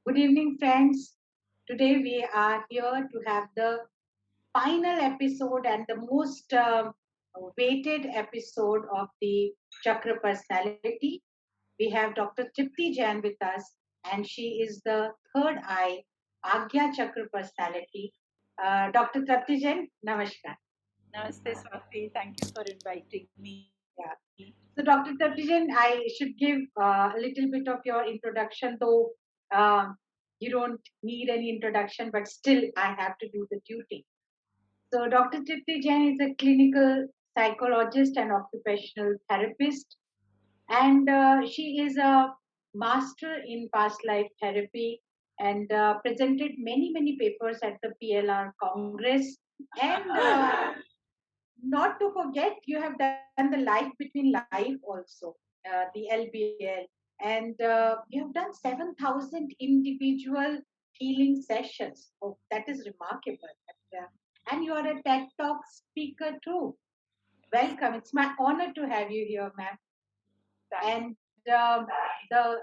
Good evening, friends. Today we are here to have the final episode and the most weighted episode of the Chakra personality. We have Dr. Trupti Jain with us, and she is the third eye Agya Chakra personality. Dr. Trupti Jain, namaskar. Namaste, Swati. Thank you for inviting me. Yeah. So, Dr. Trupti, I should give a little bit of your introduction, though you don't need any introduction, but still I have to do the duty. So, Dr. Tripti Jain is a clinical psychologist and occupational therapist, and she is a master in past life therapy and presented many papers at the PLR Congress. And not to forget, you have done the Life Between Life also, the LBL, and you have done 7,000 individual healing sessions. Oh, that is remarkable. And you are a TED Talk speaker too. Welcome. It's my honor to have you here, ma'am. Thank And the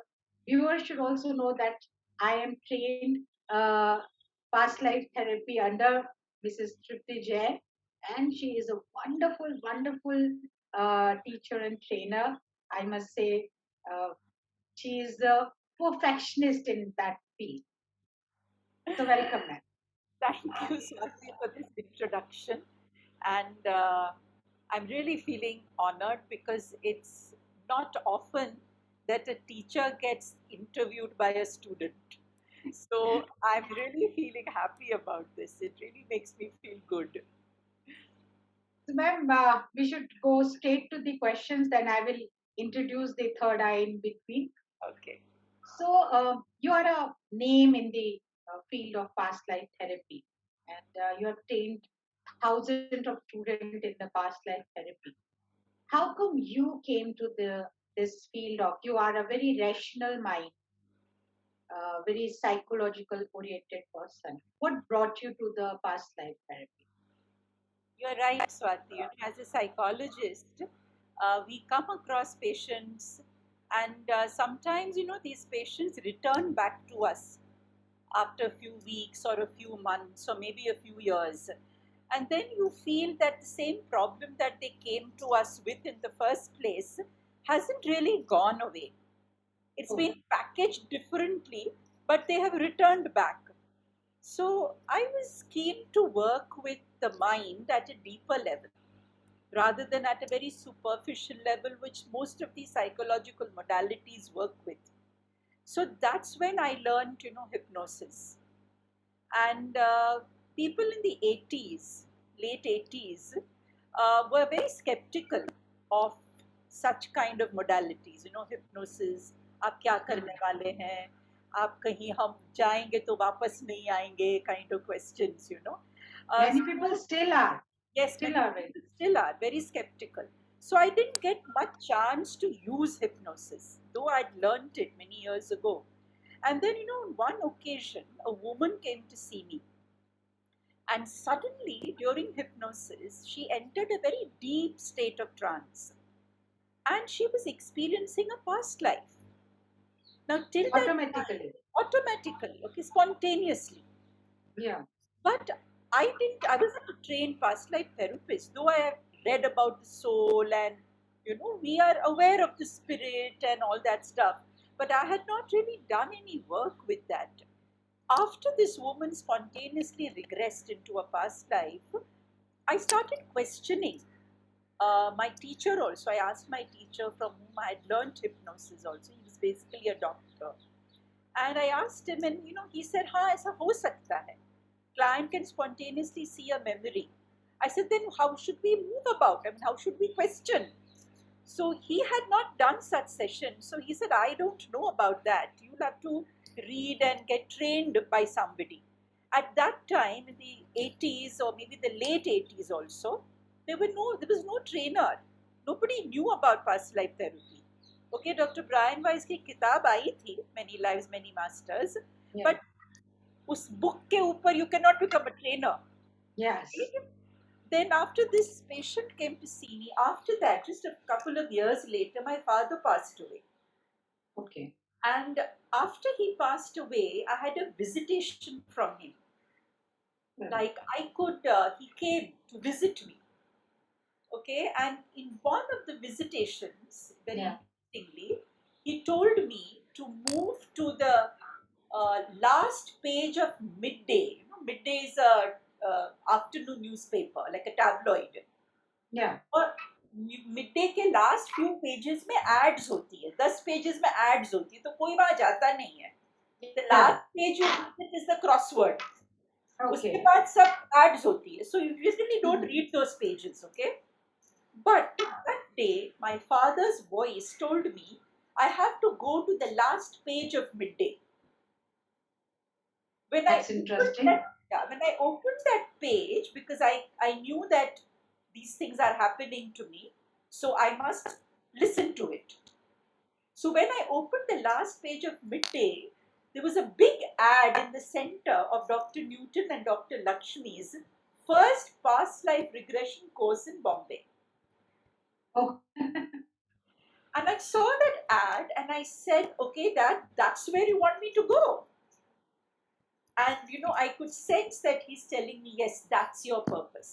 viewers should also know that I am trained past life therapy under Mrs. Trupti Jain, and she is a wonderful teacher and trainer. I must say, uh, she is a perfectionist in that field. So, welcome, ma'am. thank you, Swati, for this introduction. And I'm really feeling honored because it's not often that a teacher gets interviewed by a student. So I'm really feeling happy about this. It really makes me feel good. So, ma'am, we should go straight to the questions, then I will introduce the third eye in between. Okay. So, you are a name in the field of past life therapy, and you have trained thousands of students in the past life therapy. How come you came to the this field of? You are a very rational mind, very psychological oriented person. What brought you to the past life therapy? You're right, Swati. As a psychologist, we come across patients, and sometimes, these patients return back to us after a few weeks or a few months or maybe a few years. And then you feel that the same problem that they came to us with in the first place hasn't really gone away. It's Oh, been packaged differently, but they have returned back. So I was keen to work with the mind at a deeper level rather than at a very superficial level, which most of these psychological modalities work with. So that's when I learned, hypnosis. And people in the 80s, late 80s, were very skeptical of such kind of modalities, hypnosis. आप क्या hmm. करने वाले हैं, आप कहीं हम जाएंगे तो वापस नहीं आएंगे, kind of questions, Many people So still are, yes, still many are very. people still are very skeptical. So I didn't get much chance to use hypnosis, though I'd learned it many years ago. And then, on one occasion, a woman came to see me. And suddenly, during hypnosis, she entered a very deep state of trance. And she was experiencing a past life. Now, till that time, Automatically. automatically, okay, spontaneously. Yeah. But I wasn't a trained past life therapist, though I have read about the soul and, we are aware of the spirit and all that stuff. But I had not really done any work with that. After this woman spontaneously regressed into a past life, I started questioning my teacher also. I asked my teacher from whom I had learned hypnosis also. He was basically a doctor. And I asked him, and he said, "हाँ ऐसा हो सकता है. Client can spontaneously see a memory." I said, "Then how should we move about? I mean, how should we question?" So he had not done such sessions. So he said, "I don't know about that. You'll have to read and get trained by somebody." At that time, in the 80s or maybe the late 80s also, there was no trainer. Nobody knew about past life therapy. Okay, Dr. Brian Weiss की किताब आई थी, Many Lives, Many Masters, Yeah. but उस book के ऊपर you cannot become a trainer. Yes. Then after this patient came to see me, after that, just a couple of years later, my father passed away. Okay. And after he passed away, I had a visitation from him. Like I could, he came to visit me. Okay, and in one of the visitations, very Yeah. interestingly, he told me to move to the last page of Midday. You know, Midday is a afternoon newspaper, like a tabloid. Yeah. और midday के last few pages में ads होती है, 10 pages में ads होती है, तो कोई वहां जाता नहीं है. The Yeah. Last page you visit is the crossword. उसके Okay. बाद सब एड्स होती है, so you usually don't Mhm. Read those pages. Okay, but that day my father's voice told me I have to go to the last page of Midday. When I That's opened interesting. that, yeah, when I opened that page, because I knew that these things are happening to me, so I must listen to it. So when I opened the last page of Midday, there was a big ad in the center of Dr. Newton and Dr. Lakshmi's first past life regression course in Bombay. Oh, And I saw that ad and I said, okay, that's where you want me to go. And I could sense that he's telling me, yes, that's your purpose.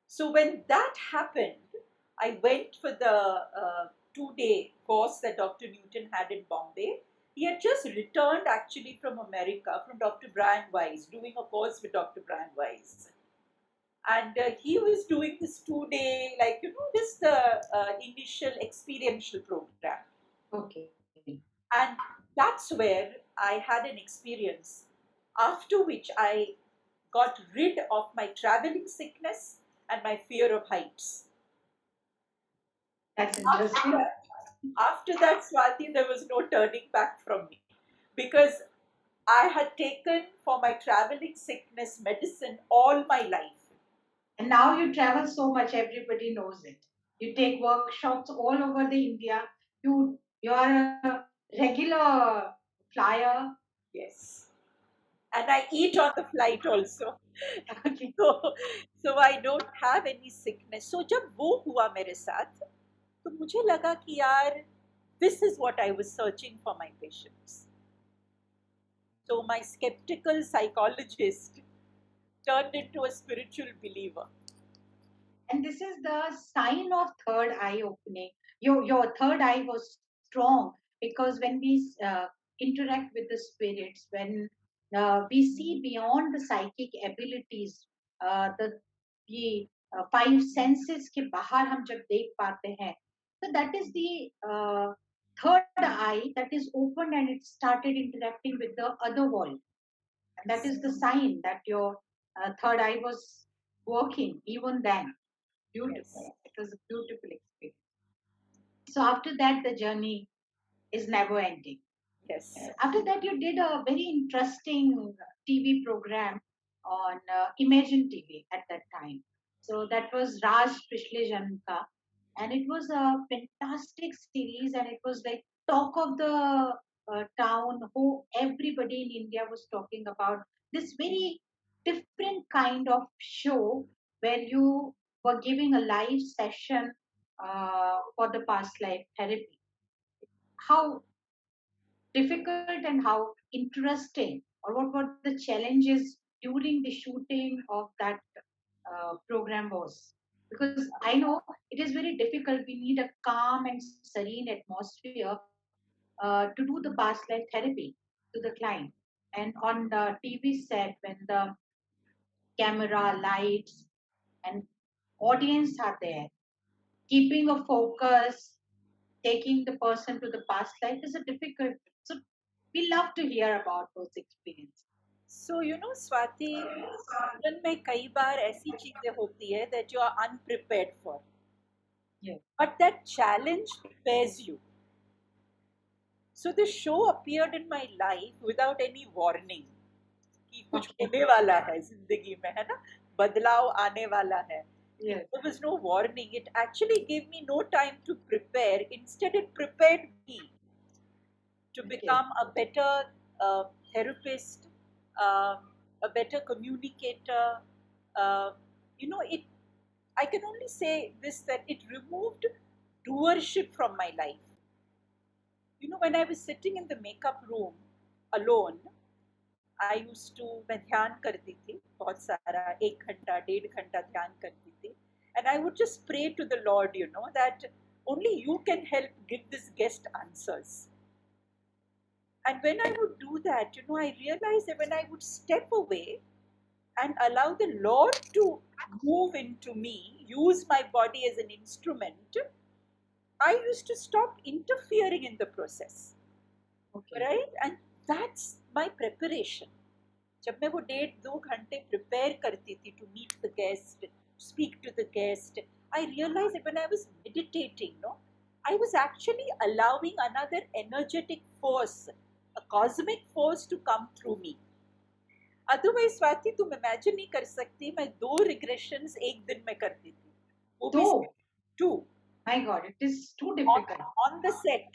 So when that happened, I went for the 2-day course that Dr. Newton had in Bombay. He had just returned actually from America, from Dr. Brian Weiss, doing a course with Dr. Brian Weiss. And he was doing this 2-day, like, this the initial experiential program. okay. And that's where I had an experience, after which I got rid of my traveling sickness and my fear of heights. That's After interesting. that, after that, Swati, there was no turning back from me, because I had taken for my traveling sickness medicine all my life. And now you travel so much, everybody knows it. You take workshops all over the India. You are a regular flyer. Yes. And I eat on the flight also. Okay. So, so I don't have any sickness. So जब वो हुआ मेरे साथ, तो मुझे लगा कि यार, this is what I was searching for my patients. So my skeptical psychologist turned into a spiritual believer. And this is the sign of third eye opening. Your third eye was strong because when we interact with the spirits, when we see beyond the psychic abilities, the five senses के बाहर हम जब देख पाते हैं, so that is the third eye that is opened and it started interacting with the other world, and that is the sign that your third eye was working even then. Yes, Beautiful. It was a beautiful experience. So after that, the journey is never ending. yes. After that, you did a very interesting TV program on Imagine TV at that time. So that was Raj Pishle Janm Ka, and it was a fantastic series, and it was like talk of the town. Who everybody in India was talking about this very different kind of show where you were giving a live session for the past life therapy. How difficult and how interesting, or what were the challenges during the shooting of that program was? Because I know it is very difficult. We need a calm and serene atmosphere to do the past life therapy to the client. And on the TV set, when the camera, lights, and audience are there, keeping a focus, taking the person to the past life is a difficult. So we love to hear about those experiences. So Swati, जीवन में कई बार ऐसी चीजें होती है that you are unprepared for, Yeah. but that challenge prepares you. So the show appeared in my life without any warning कि कुछ Okay. होने वाला है जिंदगी में, है ना, बदलाव आने वाला है. Yes. There was no warning. It actually gave me no time to prepare. Instead, it prepared me to Okay. become a better therapist, um, a better communicator. Uh, it. I can only say this, that it removed doership from my life. When I was sitting in the makeup room alone, I used to मैं ध्यान करती थी बहुत सारा 1 घंटा 1.5 घंटा ध्यान करती थी and I would just pray to the Lord, that only you can help give this guest answers. And when I would do that, I realized that when I would step away and allow the Lord to move into me, use my body as an instrument, I used to stop interfering in the process, Okay. right? And that's my preparation. जब मैं वो 1.5-2 घंटे prepare करती थी to meet the guest, speak to the guest, I realized that when I was meditating, no, I was actually allowing another energetic force, a cosmic force to come through me. Otherwise Swati तुम imagine नहीं कर सकती, मैं 2 regressions एक दिन में करती थी, वो भी So, 2 my God, it is too on, difficult. on the set,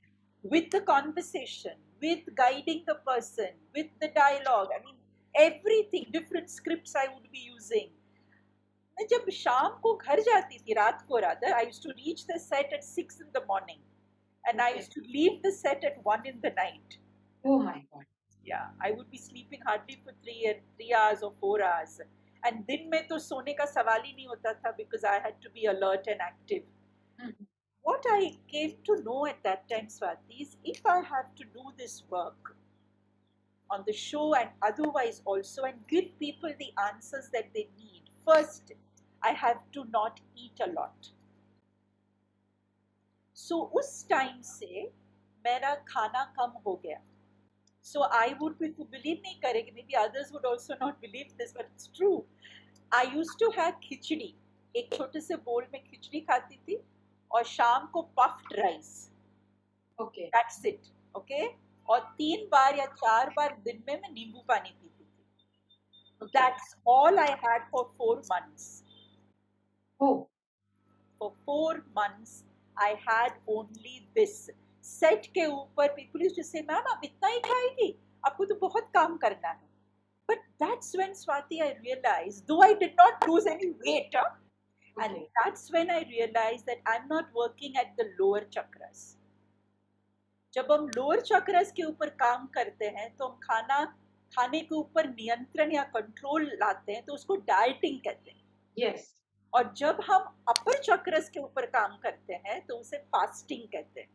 with the conversation, with guiding the person, with the dialogue. I mean, everything, different scripts I would be using. मैं जब शाम को घर जाती थी, रात को rather, I used to reach the set at 6 in the morning, and I Okay. used to leave the set at 1 in the night. Oh my God. Yeah, I would be sleeping hardly for 3 hours or 4 hours. And दिन में तो सोने का सवाल ही नहीं होता था because I had to be alert and active. Mhm. What I came to know at that time, Swati, is if I have to do this work on the show and otherwise also and give people the answers that they need, first, I have to not eat a lot. So उस time से मेरा खाना कम हो गया. So I would be, to believe नहीं करेंगे, maybe others would also not believe this, but it's true. I used to have खिचड़ी, एक छोटे से बोल में खिचड़ी खाती थी और शाम को puffed rice. Okay. That's it. Okay? और 3 बार या 4 बार दिन में मैं नींबू पानी पीती थी. Okay. That's all I had for 4 months. Oh, For 4 months, I had only this. Set के ऊपर people used to say, ma'am आप इतना ही खाएगी, आपको तो बहुत काम करना है. But that's when, Swati, I realized, though I did not lose any weight, and okay. that's when I realized that I'm not working at the lower chakras. जब हम लोअर चक्रास के ऊपर काम करते हैं तो हम खाने के ऊपर नियंत्रण या कंट्रोल लाते हैं, तो उसको डाइटिंग कहते हैं. Yes. और जब हम अपर चक्रस के ऊपर काम करते हैं तो उसे फास्टिंग कहते हैं.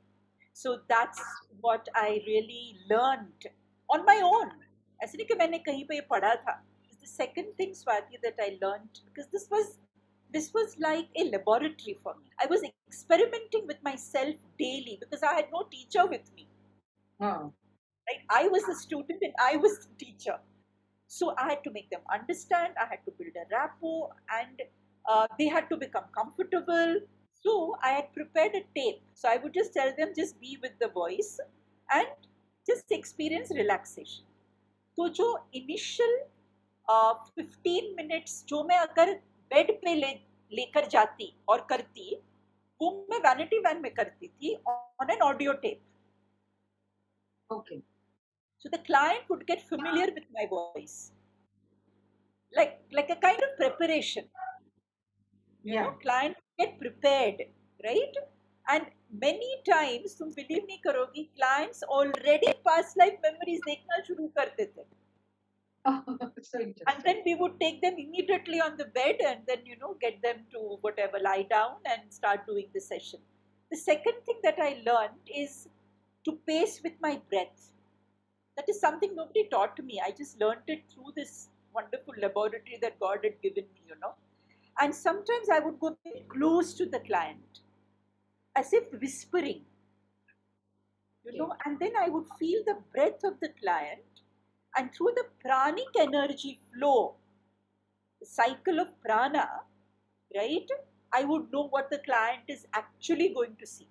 So that's what I really learned on my own. ऐसे नहीं कि मैंने कहीं पे पढ़ा था. The second thing, Swati, that I learned, because this was like a laboratory for me. I was experimenting with myself daily because I had no teacher with me. Oh. Right? I was the student and I was the teacher. So I had to make them understand, I had to build a rapport, and they had to become comfortable. So I had prepared a tape. So I would just tell them, just be with the voice and just experience relaxation. तो जो initial 15 minutes जो मैं अगर bed पे लेकर जाती और करती, वो मैं वैनिटी वैन में करती थी on an audio tape. Okay. So the client would get familiar with my voice, like a kind of preparation. Yeah. Client get prepared, right? And many times, तुम believe नहीं करोगी, clients already past life memories देखना शुरू करते थे. Oh, so And interesting. then we would take them immediately on the bed and then, get them to whatever, lie down and start doing the session. The second thing that I learned is to pace with my breath. That is something nobody taught me. I just learned it through this wonderful laboratory that God had given me. And sometimes I would go very close to the client, as if whispering, and then I would feel the breath of the client, and through the pranic energy flow, the cycle of prana, right, I would know what the client is actually going to see.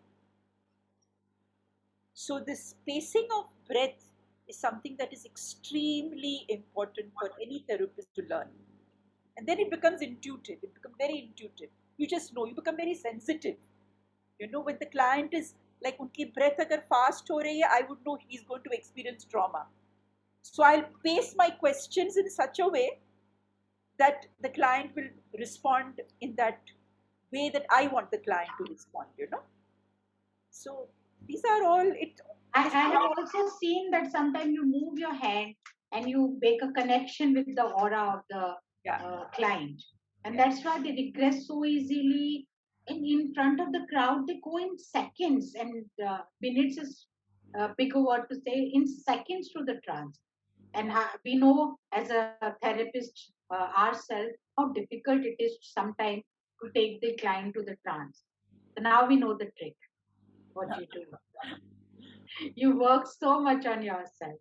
So this pacing of breath is something that is extremely important for any therapist to learn. And then it becomes intuitive. It becomes very intuitive. You just know. You become very sensitive. When the client is like, unki breath agar fast ho rahi hai, I would know he's going to experience trauma. So I'll pace my questions in such a way that the client will respond in that way that I want the client to respond. So these are all it. I have also seen that sometimes you move your hand and you make a connection with the aura of the Yeah, client. And yeah. that's why they regress so easily. In front of the crowd, they go in seconds, and minutes is a bigger word to say, in seconds to the trance. And we know as a therapist ourselves how difficult it is sometimes to take the client to the trance. So now we know the trick, what you do. You work so much on yourself.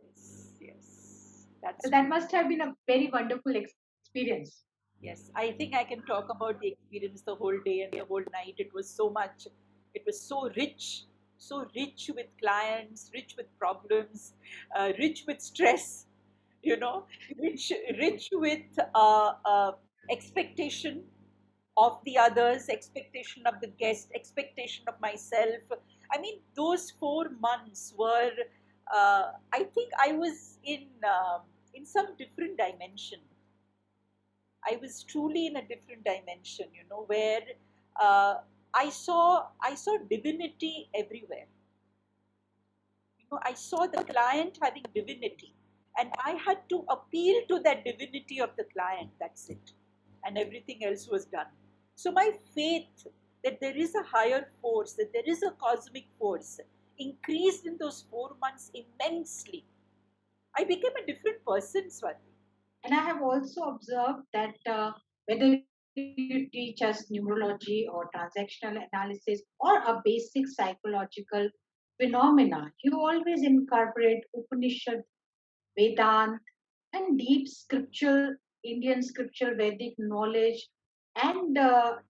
Yes, yes, So that's that true. must have been a very wonderful experience. Yes, I think I can talk about the experience the whole day and the whole night. It was so much, it was so rich with clients, rich with problems, rich with stress, you know, rich with expectation of the others, expectation of the guest, expectation of myself. I mean, those 4 months were, I think I was in some different dimension. I was truly in a different dimension, where uh, I saw divinity everywhere. I saw the client having divinity, and I had to appeal to that divinity of the client. That's it, and everything else was done. So my faith that there is a higher force, that there is a cosmic force, increased in those 4 months immensely. I became a different person, Swati. And I have also observed that whether you teach us numerology or transactional analysis or a basic psychological phenomena, you always incorporate Upanishad, Vedant, and deep scriptural, Indian scriptural Vedic knowledge, and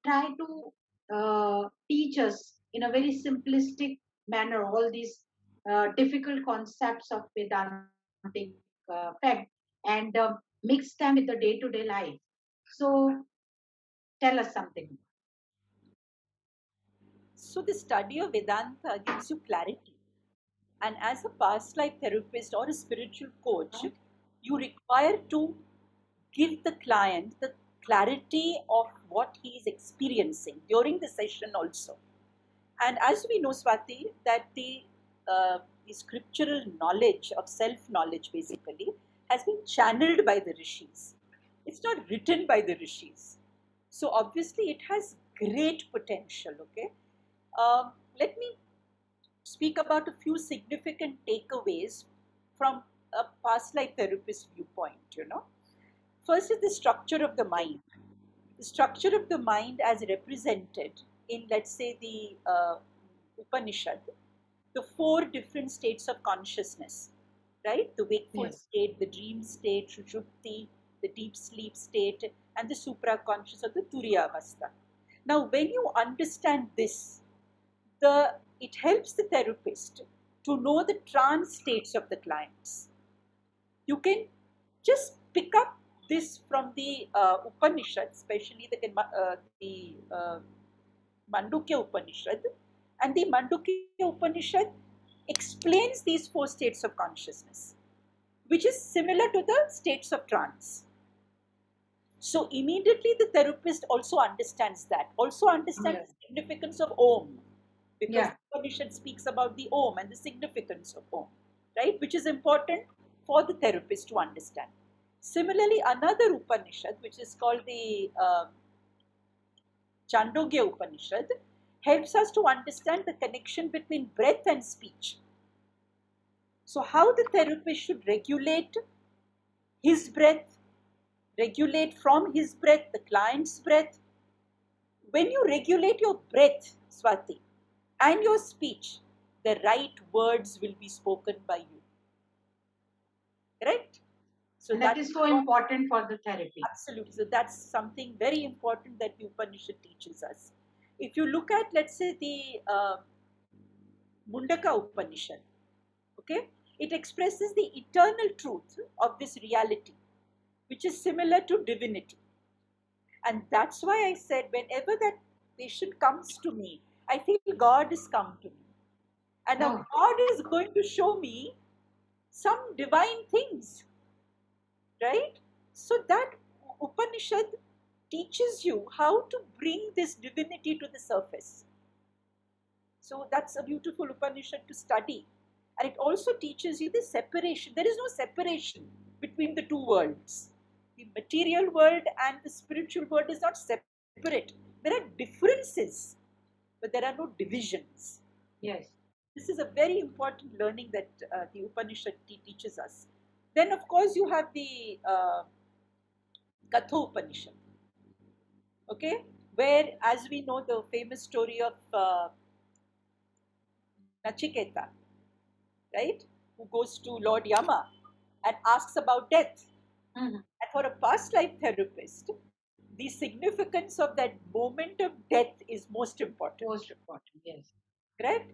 try to teach us in a very simplistic manner all these difficult concepts of Vedantic fact, and mix them with the day to day life. So, tell us something. So the study of Vedanta gives you clarity. And as a past life therapist or a spiritual coach, you require to give the client the clarity of what he is experiencing during the session also. And as we know, Swati, that the scriptural knowledge of self knowledge basically has been channeled by the rishis. It's not written by the rishis. So obviously, it has great potential. Okay, let me speak about a few significant takeaways from a past life therapist viewpoint. First is the structure of the mind. The structure of the mind, as represented in, let's say, the Upanishad, the 4 different states of consciousness, right? The wakeful Yes. state, the dream state, Sushupti, the deep sleep state, and the supraconscious or the Turiya Avastha. Now, when you understand this, it helps the therapist to know the trance states of the clients. You can just pick up this from the Upanishad, especially the Mandukya Upanishad, and the Mandukya Upanishad explains these 4 states of consciousness, which is similar to the states of trance. So immediately the therapist also understands that, also understands Yeah. the significance of Om, because Yeah. the Upanishad speaks about the Om and the significance of Om, right? Which is important for the therapist to understand. Similarly, another Upanishad, which is called the Chandogya Upanishad, helps us to understand the connection between breath and speech. So, how the therapist should regulate his breath, regulate from his breath the client's breath. When you regulate your breath, Swati, and your speech, the right words will be spoken by you. Correct? So And that that is is so what, important for the therapy. absolutely. So that's something very important that the Upanishad teaches us. If you look at, let's say, the Mundaka Upanishad, okay, it expresses the eternal truth of this reality, which is similar to divinity. And that's why I said, whenever that patient comes to me, I feel God has come to me. And now Oh, God is going to show me some divine things, right? So that Upanishad teaches you how to bring this divinity to the surface. So that's a beautiful Upanishad to study. And it also teaches you the separation. There is no separation between the two worlds. The material world and the spiritual world is not separate. There are differences, but there are no divisions. Yes. This is a very important learning that the Upanishad teaches us. Then, of course, you have the Katha Upanishad, okay, where, as we know, the famous story of Nachiketa, right, who goes to Lord Yama and asks about death. Mhm. And for a past life therapist, the significance of that moment of death is most important, Most important. Yes. correct?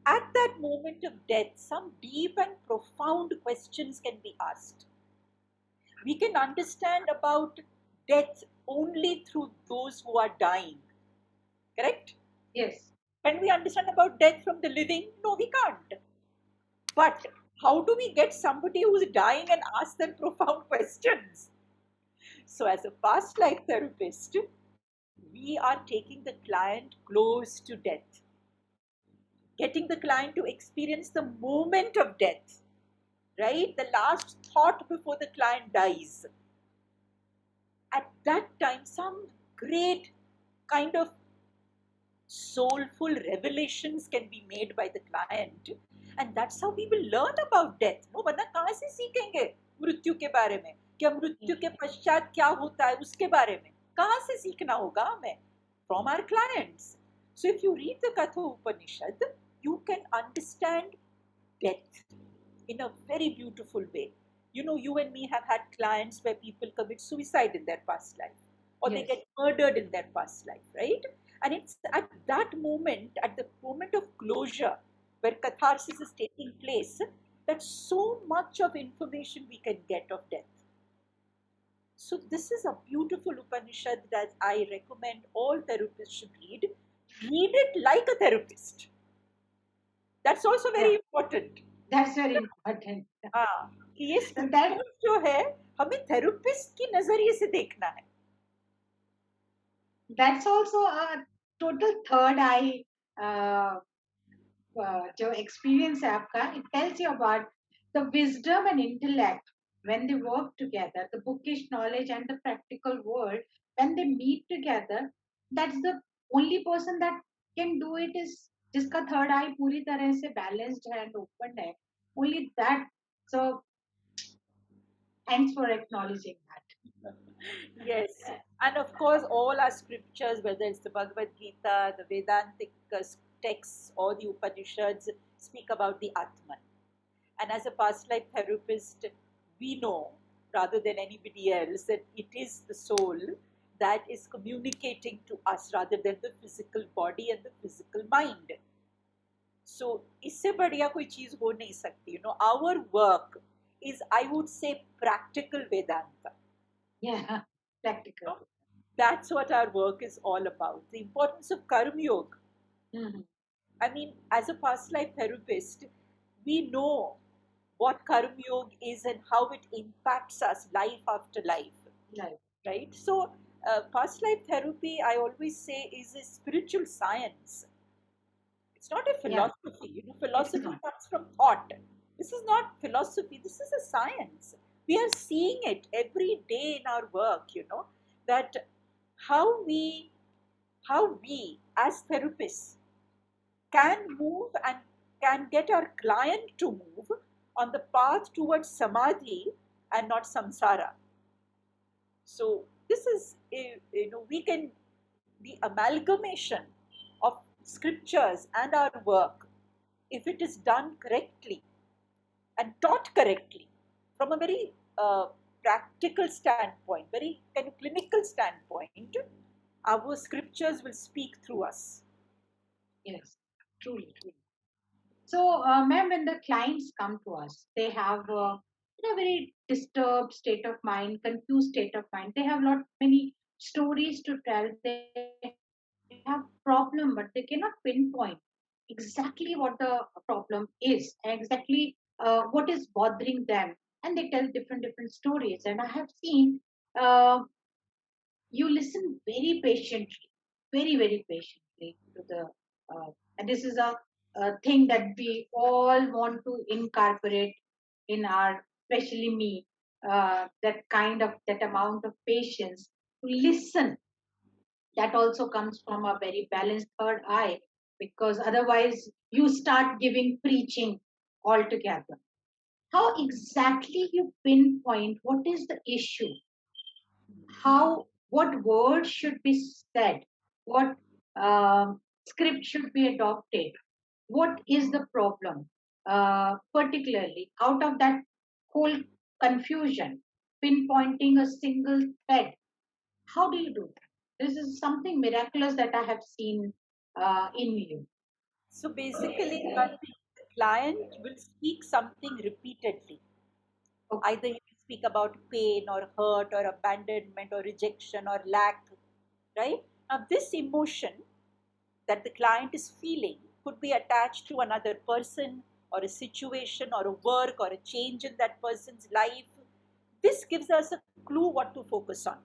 At that moment of death, some deep and profound questions can be asked. We can understand about death only through those who are dying, correct? Yes. Can we understand about death from the living? No, we can't. But how do we get somebody who's dying and ask them profound questions? So, as a past life therapist, we are taking the client close to death, getting the client to experience the moment of death, right? The last thought before the client dies. At that time, some great kind of soulful revelations can be made by the client, and that's how we will learn about death. No, वरना कहाँ से सीखेंगे मृत्यु के बारे में, क्या मृत्यु के पश्चात क्या होता है उसके बारे में कहाँ से सीखना होगा हमें? From our clients. So if you read the Katha Upanishad, you can understand death in a very beautiful way. You know, you and me have had clients where people commit suicide in their past life, or they Yes. get murdered in their past life, right? And it's at that moment, at the moment of closure, where catharsis is taking place, that so much of information we can get of death. So, this is a beautiful Upanishad that I recommend all therapists should read. Read it like a therapist. That's also Yeah. very important. That's very important. हाँ कि ये So that scriptures जो है हमें therapist की नजरिए से देखना है. that's also a total third eye uh, जो experience है आपका. It tells you about the wisdom and intellect when they work together, the bookish knowledge and the practical world when they meet together. That's the only person that can do it is जिसका third eye पूरी तरह से balanced है and open है. Only that. So thanks for acknowledging that. Yes, and of course all our scriptures, whether it's the Bhagavad Gita, the Vedantic texts, or the Upanishads, speak about the Atman. And as a past life therapist, we know rather than anybody else that it is the soul that is communicating to us rather than the physical body and the physical mind. सो इससे बढ़िया कोई चीज हो नहीं सकती. Our work is, I would say, practical Vedanta. Yeah, practical. That's what our work is all about. The importance of karma yoga. Mhm. I mean, as a past life therapist, we know what karma yoga is and how it impacts us life after life, Right. right? So, past life therapy, I always say, is a spiritual science. It's not a Yeah, philosophy. it is Philosophy not. comes from thought. This is not philosophy. This is a science. We are seeing it every day in our work. That how we how we as therapists can move and can get our client to move on the path towards samadhi and not samsara. So this is we can, the amalgamation of scriptures and our work, if it is done correctly and taught correctly from a very practical standpoint, very kind of clinical standpoint, our scriptures will speak through us. Yes, truly, truly. So, ma'am, when the clients come to us, they have very disturbed state of mind, confused state of mind. They have lot many stories to tell. They have problem, but they cannot pinpoint exactly what the problem is, and exactly what is bothering them. And they tell different stories. And I have seen uh, you listen very patiently, very patiently to the. And this is a thing that we all want to incorporate in our, especially me, that kind of that amount of patience to listen. That also comes from a very balanced third eye, because otherwise you start giving preaching altogether. How exactly you pinpoint what is the issue, how, what words should be said, what script should be adopted, what is the problem, particularly out of that whole confusion, pinpointing a single thread. How do you do that? This is something miraculous that I have seen in you. So basically, Swati, the client will speak something repeatedly. Okay. Either he will speak about pain or hurt or abandonment or rejection or lack, right? Now, this emotion that the client is feeling could be attached to another person or a situation or a work or a change in that person's life. This gives us a clue what to focus on,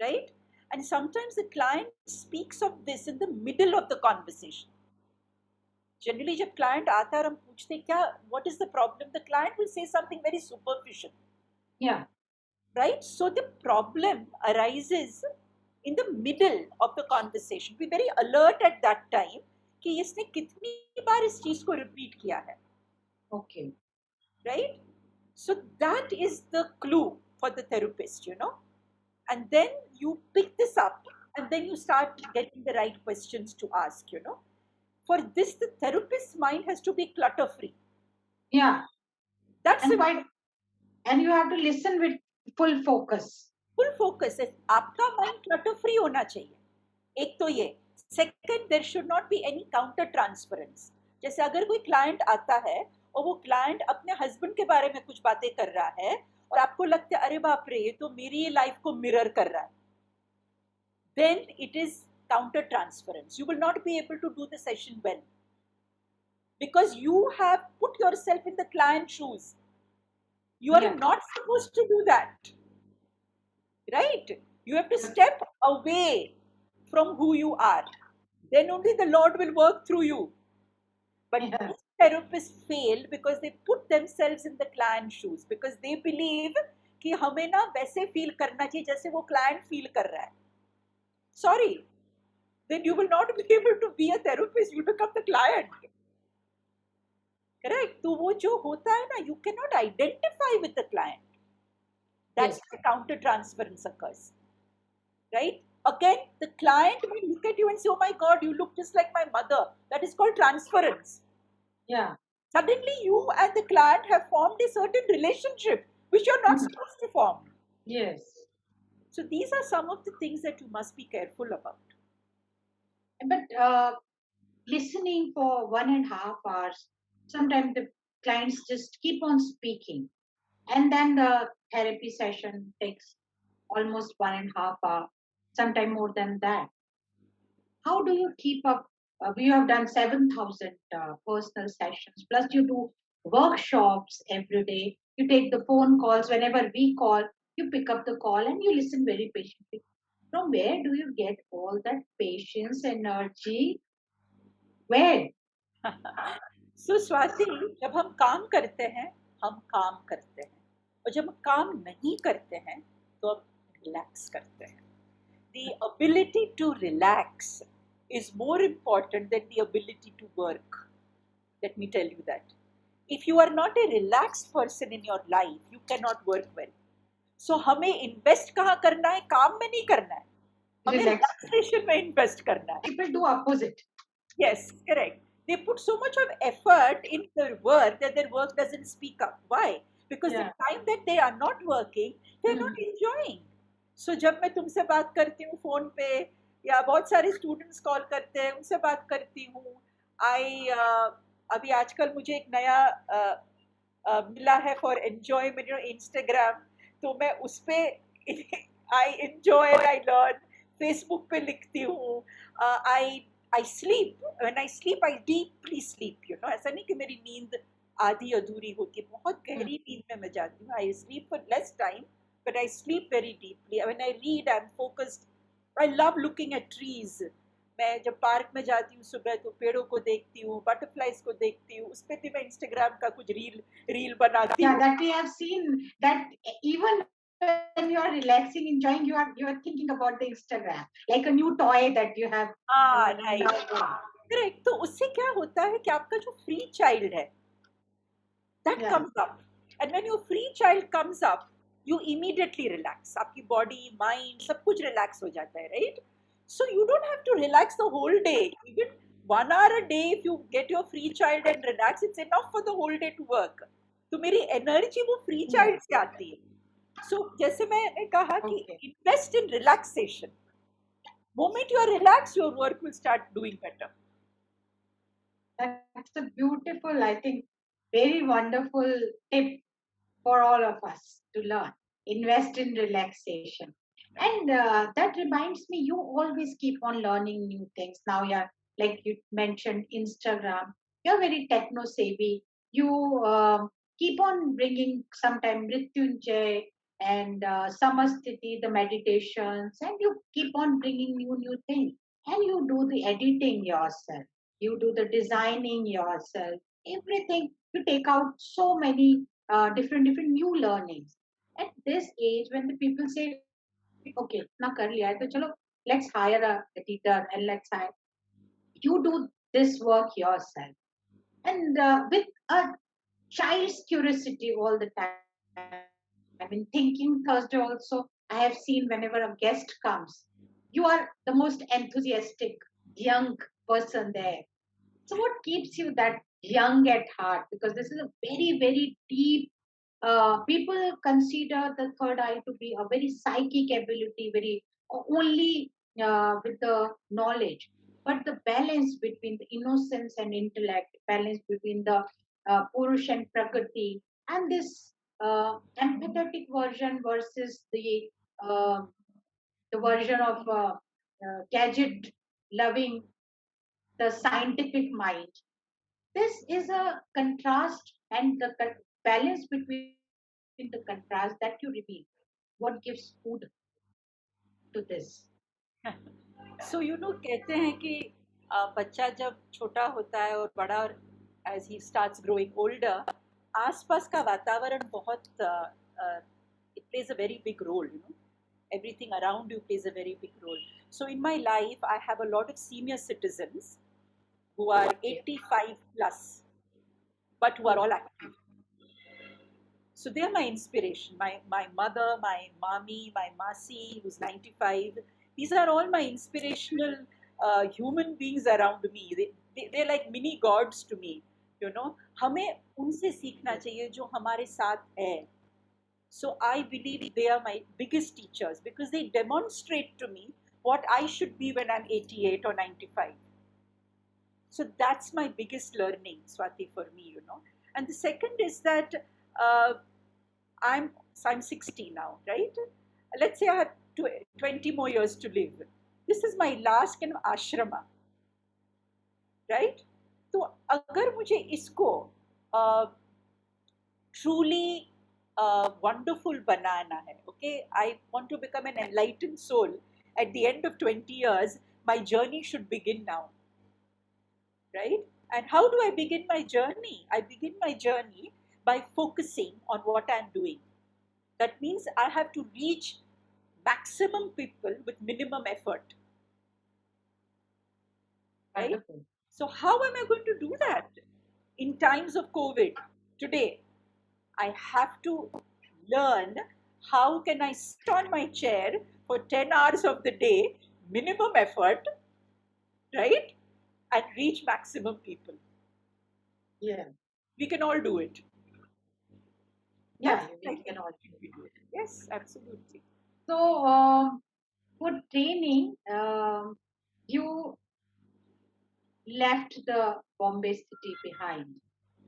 right? And sometimes the client speaks of this in the middle of the conversation. Generally, जब client आता है और हम पूछते हैं क्या what is the problem, the client will say something very superficial, Yeah. right? So the problem arises in the middle of the conversation. Be very alert at that time कि इसने कितनी बार इस चीज को repeat किया है, Okay. right? So that is the clue for the therapist, you know. And then you pick this up and then you start getting the right questions to ask, you know. For this, the therapist's mind has to be clutter free. Yeah. That's And important. quite, and you have to listen with full focus. Full focus है, आपका mind clutter free होना चाहिए, एक तो ये। Second, there should not be any counter transference. जैसे अगर कोई क्लाइंट आता है और वो क्लाइंट अपने हस्बैंड के बारे में कुछ बातें कर रहा है और आपको लगता है अरे बाप रे ये तो मेरी लाइफ को मिरर कर रहा है, then it is counter transference. You will not be able to do the session well because you have put yourself in the client's shoes. You are Yeah. not supposed to do that, right? You have to step away from who you are. Then only the Lord will work through you. But Yeah. most therapists fail because they put themselves in the client's shoes because they believe कि हमें ना वैसे feel करना चाहिए जैसे वो client feel कर रहा है. Sorry, then you will not be able to be a therapist. You will become the client. Correct? तो वो जो होता है ना, you cannot identify with the client. That's Yes. why counter transference occurs. Right? Again, the client will look at you and say, oh my God, you look just like my mother. That is called transference. Yeah. Suddenly, you and the client have formed a certain relationship which you're not Mhm. supposed to form. Yes. So, these are some of the things that you must be careful about. But listening for 1.5 hours, sometimes the clients just keep on speaking. And then the therapy session takes almost 1.5 hours, sometime more than that. How do you keep up? We have done 7,000 personal sessions, plus you do workshops every day. You take the phone calls whenever we call, you pick up the call and you listen very patiently. From where do you get all that patience, energy? Where? So, Swati, जब हम काम करते हैं, हम काम करते हैं. और जब हम काम नहीं करते हैं, तो हम रिलैक्स करते हैं. The ability to relax is more important than the ability to work. Let me tell you that. If you are not a relaxed person in your life, you cannot work well. So हमें invest कहाँ करना है? काम में नहीं करना है. हमें Relax. relaxation में invest करना है. People do opposite. Yes, correct. They put so much of effort in their work that their work doesn't speak up. Why? Because the Yeah. time that they are not working, they're not Mhm. enjoying. So जब मैं तुमसे बात करती हूँ phone पे या बहुत सारे स्टूडेंट्स कॉल करते हैं उनसे बात करती हूँ, आई अभी आजकल मुझे एक नया मिला है फॉर एंजॉयमेंट, इंस्टाग्राम. तो मैं उस पे I enjoy and I learn. Facebook पे लिखती हूँ. I sleep. When I sleep I deeply sleep, you know. ऐसा नहीं कि मेरी नींद आधी अधूरी होती है, बहुत Mm. गहरी नींद में मैं जाती हूँ. I sleep for less time but I sleep very deeply. When I read, I'm focused. I love looking at trees. मैं जब पार्क में जाती हूँ सुबह तो पेड़ों को देखती हूँ, बटरफ्लाइज को देखती हूँ, उस पे भी मैं इंस्टाग्राम का कुछ रील रील बनाती Yeah, हूँ. that we have seen that even when you are relaxing, enjoying, you are thinking about the Instagram, like a new toy that you have हाँ, now राइट. got. करेक्ट. तो उससे क्या होता है कि आपका जो फ्री चाइल्ड है, that Yeah. comes up. And when your free child comes up, you immediately relax. आपकी body, mind, सब कुछ relax हो जाता है, right? So you don't have to relax the whole day. Even 1 hour a day, if you get your free child and relax, it's enough for the whole day to work. तो मेरी energy वो free Yeah. child से आती है. So जैसे मैंने कहा कि Okay. invest in relaxation. Moment you are relaxed, your work will start doing better. That's a beautiful, I think, very wonderful tip for all of us to learn. Invest in relaxation. And that reminds me, you always keep on learning new things. Now, yeah, like you mentioned, Instagram, you're very techno savvy. You keep on bringing sometime Mrityunjay and Samasthiti, the meditations, and you keep on bringing new things. And you do the editing yourself, you do the designing yourself, everything. You take out so many different new learnings. At this age, when the people say, "Okay, na kar liya hai, to chalo, let's hire a editor and let's hire," you do this work yourself, and with a child's curiosity all the time. In Thinking Thursday, also, I have seen whenever a guest comes, you are the most enthusiastic young person there. So, what keeps you that young at heart? Because this is a very deep. People consider the third eye to be a very psychic ability, very only with the knowledge, but the balance between the innocence and intellect, balance between the purush and prakriti, and this empathetic version versus uh, the version of gadget loving the scientific mind. This is a contrast and the balance between the contrast that you reveal. What gives food to this? So you know कहते हैं कि बच्चा जब छोटा होता है और बड़ा, as he starts growing older, आसपास का वातावरण बहुत it plays a very big role, you know. Everything around you plays a very big role. So in my life I have a lot of senior citizens who are Okay. 85 plus, but who are Oh, all active. So they are my inspiration. My mother, my mommy, my masi, who's 95. These are all my inspirational human beings around me. They're like mini gods to me. You know, हमें उनसे सीखना चाहिए जो हमारे साथ है. So I believe they are my biggest teachers because they demonstrate to me what I should be when I'm 88 or 95. So that's my biggest learning, Swati, for me, you know. And the second is that uh, I'm 60 now, right? Let's say I have 20 more years to live. This is my last kind of ashrama, right? तो अगर मुझे इसको truly wonderful banana hai, okay? I want to become an enlightened soul. At the end of 20 years, my journey should begin now, right? And how do I begin my journey? I begin my journey by focusing on what I'm doing. That means I have to reach maximum people with minimum effort, right? wonderful. So, how am I going to do that in times of COVID today? I have to learn how can I sit on my chair for 10 hours of the day, minimum effort, right? And reach maximum people. Yeah. We can all do it. That's Yeah, what I we can think all we do. should be doing. Yes, absolutely. So, for training, you left the Bombay city behind.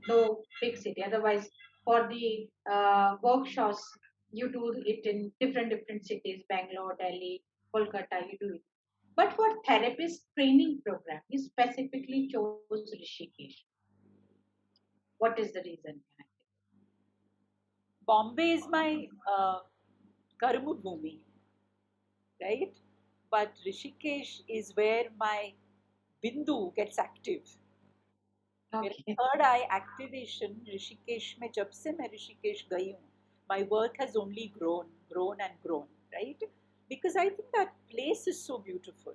No big city. Otherwise, for the workshops, you do it in different cities, Bangalore, Delhi, Kolkata, you do it. But for therapist training program, you specifically chose Rishikesh. What is the reason behind Bombay is my karma bhumi, right? but Rishikesh is where my Bindu gets active. मेरा Okay. Third आई activation Rishikesh में जब से मैं ऋषिकेश गई हूँ my work has only grown and grown, right? Because I think that place is so beautiful,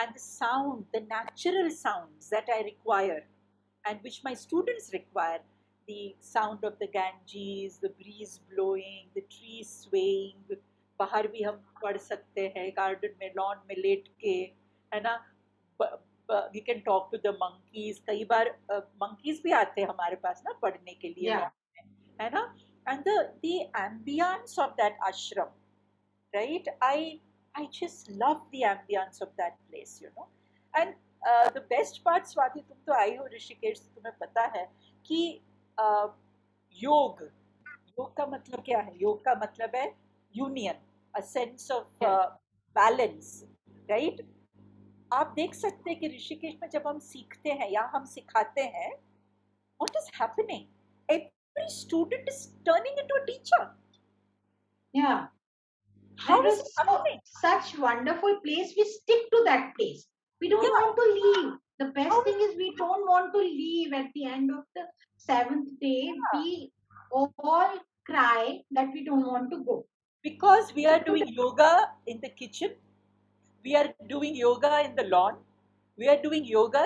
and the sound, the natural sounds that I require and which my students require, the sound of the Ganges, the breeze blowing, the trees swaying, बाहर भी हम पढ़ सकते हैं garden में lawn में late के, है ना? We can talk to the monkeys, कई बार मंकीज भी आते हैं हमारे पास ना पढ़ने के लिए Yeah. लॉन में, है ना? And the ambience of that ashram, right? I just love the ambience of that place, you know. And the best part, Swati, तुम तो आई हो ऋषिकेश से, तुम्हें पता है कि uh, योग, योग का मतलब क्या है? योग का मतलब है union, a sense of Yes. Balance, right? आप देख सकते हैं कि ऋषिकेश में जब हम सीखते हैं या हम सिखाते हैं, what is happening? Every student is turning into a teacher. Yeah. How That is was it so happening? such wonderful place. We stick to that place. We don't Yeah. want to leave. The best How thing is is we don't want to leave at the end of the seventh day. We all cry that we don't want to go. because we So are today, doing yoga in the kitchen, we are doing yoga in the lawn, we are doing yoga,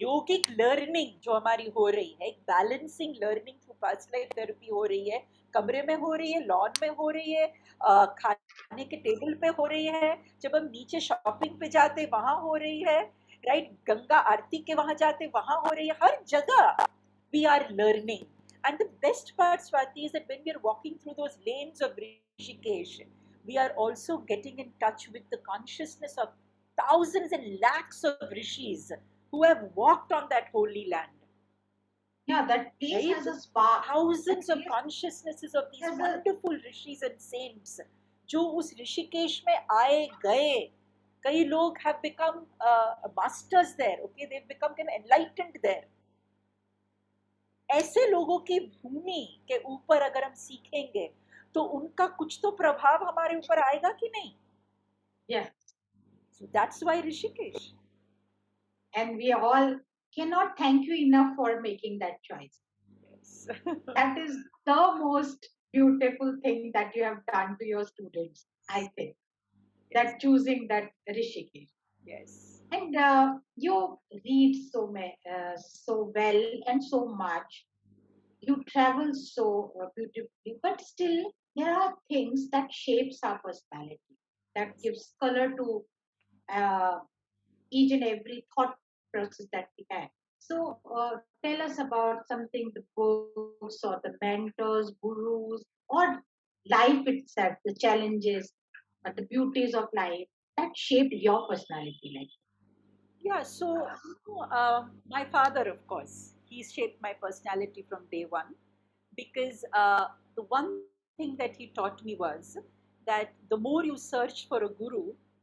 yogic learning जो हमारी हो रही है, एक balancing learning through past life therapy हो रही है, कमरे में हो रही है, लॉन में हो रही है, खाने के टेबल पे हो रही है, जब हम नीचे शॉपिंग पे जाते वहां हो रही है, राइट? गंगा आरती के वहां जाते वहां हो रही है, हर जगह we are learning. And the best part, Swati, is that when we are walking through those lanes of Rishikesh, we are also getting in touch with the consciousness of thousands and lakhs of rishis who have walked on that holy land, yeah, that place right? has a spark. That Thousands of place consciousnesses of these has a wonderful rishis and saints जो उस ऋषिकेश में आए गए, कई लोग have become masters there, okay, they've become kind of enlightened there. ऐसे लोगों की भूमि के ऊपर अगर हम सीखेंगे तो उनका कुछ तो प्रभाव हमारे ऊपर आएगा कि नहीं? yeah, So that's why Rishikesh. and we all cannot thank you enough for making that choice. Yes. That is the most beautiful thing that you have done to your students, I think, Yes. that choosing that Rishikesh. Yes. And you read so well and so much. You travel so beautifully, but still there are things that shapes our personality, that Yes. gives color to uh, each and every thought process that we have. So tell us about something, the books or the mentors, gurus, or life itself, the challenges, the beauties of life that shaped your personality. Like, Yeah, so my father, of course, he shaped my personality from day one because the one thing that he taught me was that the more you search for a guru,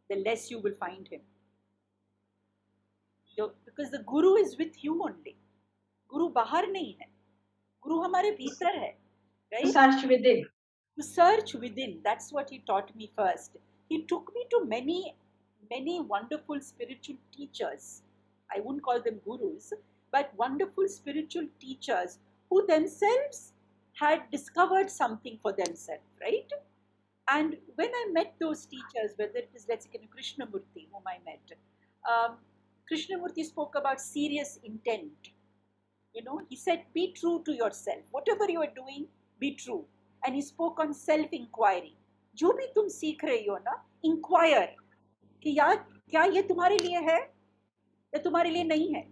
the less you will find him. Because the guru is with you only. गुरु बाहर नहीं है, गुरु हमारे भीतर है, to right? search within. To search within. That's what he taught me first. He took me to many, many wonderful spiritual teachers. I wouldn't call them gurus, but wonderful spiritual teachers who themselves had discovered something for themselves, right? And when I met those teachers, whether it is, let's say, Krishnamurti, whom I met, um, Krishnamurti spoke about serious intent. You know, he said, be true to yourself. Whatever you are doing, be true. And he spoke on self inquiry. जो भी तुम सीख रही हो ना, inquire कि यार क्या ये तुम्हारे लिए है या तुम्हारे लिए नहीं है.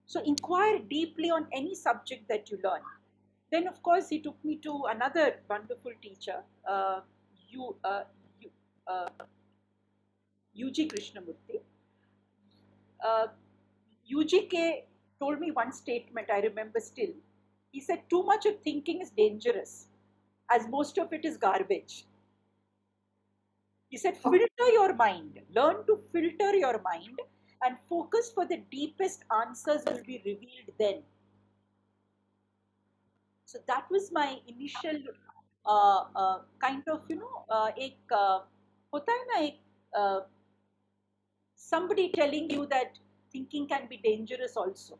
So inquire deeply on any subject that you learn. Then, of course, he took me to another wonderful teacher, you, you, uh, UG Krishnamurti. Uh, UGK told me one statement I remember still. He said, too much of thinking is dangerous, as most of it is garbage. He said, Okay. filter your mind, learn to filter your mind, and focus for the deepest answers will be revealed then. So that was my initial kind of, एक होता है ना, एक uh, somebody telling you that thinking can be dangerous also.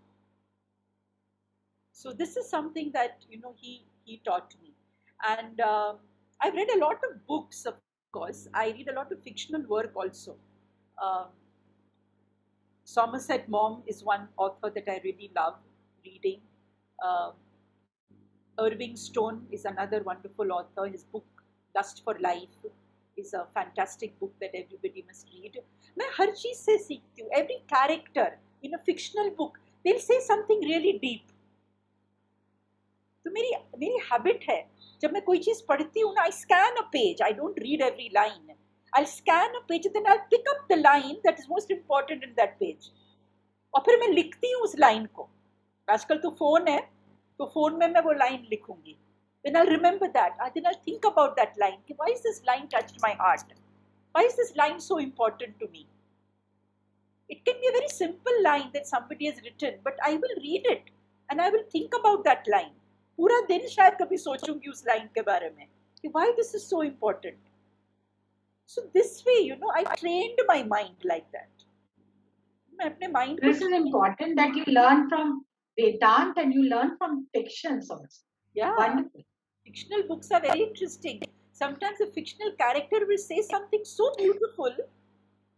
So this is something that he taught me. And I've read a lot of books, of course. I read a lot of fictional work also. um, Somerset Maugham is one author that I really love reading. um, Irving Stone is another wonderful author. His book Lust for Life is a fantastic book that everybody must read. मैं हर चीज से सीखती हूँ. Every character in a fictional book, they'll say something really deep. तो मेरी मेरी habit है, जब मैं कोई चीज पढ़ती हूँ ना, I scan a page. I don't read every line. I scan a page, then I pick up the line that is most important in that page, और फिर मैं लिखती हूँ उस लाइन को. आजकल तो फोन है, तो फोन में मैं वो लाइन लिखूंगी. Then I'll remember that. Then I'll think about that line. Why is this line touched my heart? Why is this line so important to me? It can be a very simple line that somebody has written, but I will read it and I will think about that line. पूरा दिन शायद कभी सोचूंगी उस line के बारे में कि why this is so important. So this way, I trained my mind like that. मैं अपने mind को This is important that you learn from Vedant and you learn from fictions also. yeah. Wonderful. Fictional books are very interesting. Sometimes a fictional character will say something so beautiful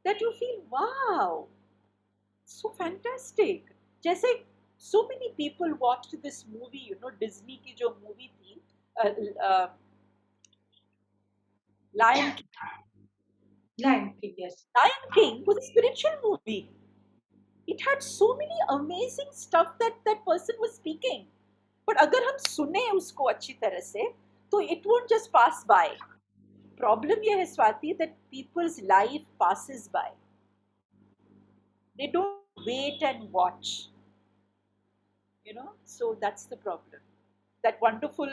that you feel, wow, so fantastic. जैसे so many people watched this movie, Disney की जो movie थी, uh, Lion King. Lion King, yes. Lion King was a spiritual movie. It had so many amazing stuff that that person was speaking. But अगर हम सुने उसको अच्छी तरह से, तो it won't just pass by. Problem ये है Swati that people's life passes by. They don't wait and watch. So that's the problem. That wonderful,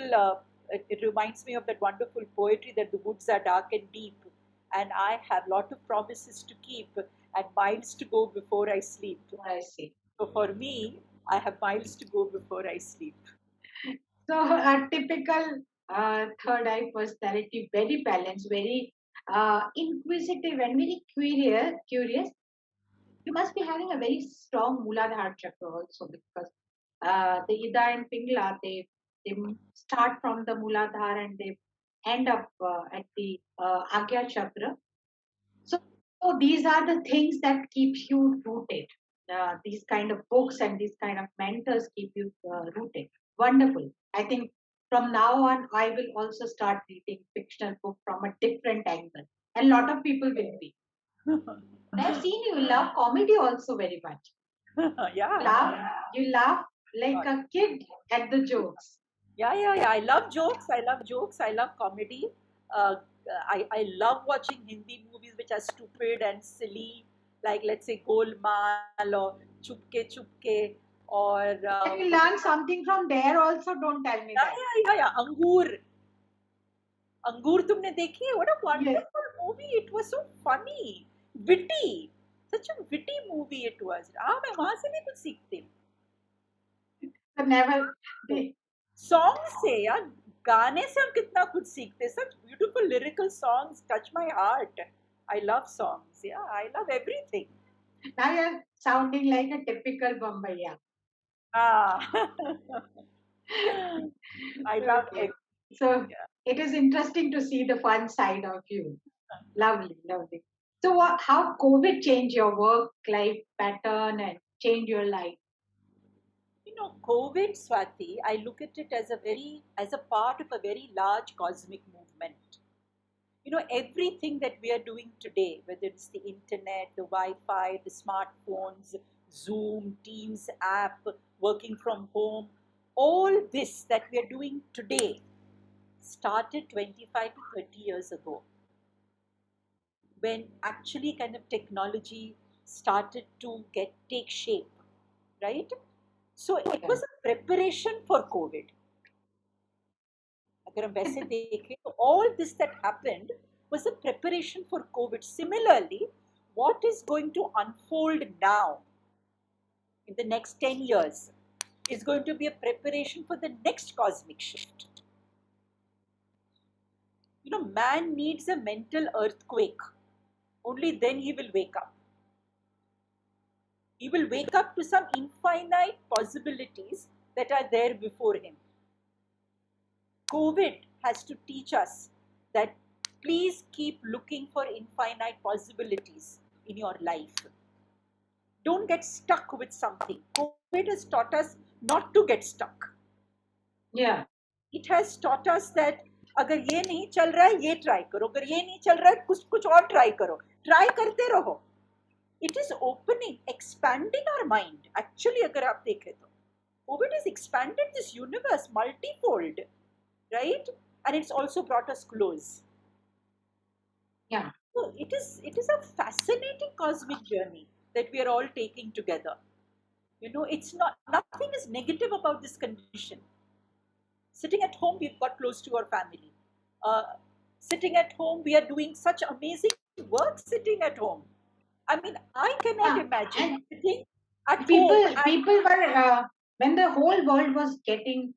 it reminds me of that wonderful poetry that the woods are dark and deep, and I have lot of promises to keep and miles to go before I sleep. I see. So for me, I have miles to go before I sleep. So a typical third eye personality, very balanced, very inquisitive and very curious. You must be having a very strong Muladhara chakra also, because the Ida and Pingla, they start from the Muladhara and they end up at the Agya chakra. So these are the things that keep you rooted. These kind of books and these kind of mentors keep you rooted. Wonderful. I think from now on, I will also start reading fictional book from a different angle. And a lot of people will be. I've seen you love comedy also very much. Yeah. You laugh like a kid at the jokes. Yeah. I love jokes. I love jokes. I love comedy. Uh, I love watching Hindi movies which are stupid and silly, like let's say Golmaal or Chupke Chupke or Can you learn something from there also? Don't tell me that. yeah. Angur. Angur तुमने देखी है? What a Yes. wonderful movie! It was so funny, witty, such a witty movie it was. मैं वहाँ से भी कुछ सीखती हूँ. Never. Songs से यार, गाने से हम कितना कुछ सीखते हैं. Such beautiful lyrical songs touch my heart. I love songs. Yeah, I love everything. Now you're sounding like a typical Bombaya. Ah, I love Okay. everything. So Yeah. it is interesting to see the fun side of you. Lovely, lovely. So how COVID changed your work life pattern and changed your life? COVID, Swati, I look at it as a part of a very large cosmic movement. Everything that we are doing today, whether it's the internet, the Wi-Fi, the smartphones, Zoom, Teams app, working from home, all this that we are doing today started 25 to 30 years ago, when actually kind of technology started to take shape, right? So it was a preparation for COVID. अगर हम वैसे देखें तो all this that happened was a preparation for COVID. Similarly, what is going to unfold now in the next 10 years is going to be a preparation for the next cosmic shift. Man needs a mental earthquake Only then he will wake up. He will wake up to some infinite possibilities that are there before him. COVID has to teach us that please keep looking for infinite possibilities in your life. Don't get stuck with something. COVID has taught us not to get stuck. Yeah. It has taught us that अगर ये नहीं चल रहा है ये try करो, अगर ये नहीं चल रहा है कुछ कुछ और ट्राई करो, ट्राई करते रहो. It is opening, expanding our mind. Actually, अगर आप देखें तो COVID has expanded this universe multifold, right? And it's also brought us close. Yeah. So it is a fascinating cosmic journey that we are all taking together. It's not nothing is negative about this condition. Sitting at home, we've got close to our family. Uh, Sitting at home, we are doing such amazing work sitting at home. I mean, I cannot Yeah. imagine And sitting at home people were when the whole world was getting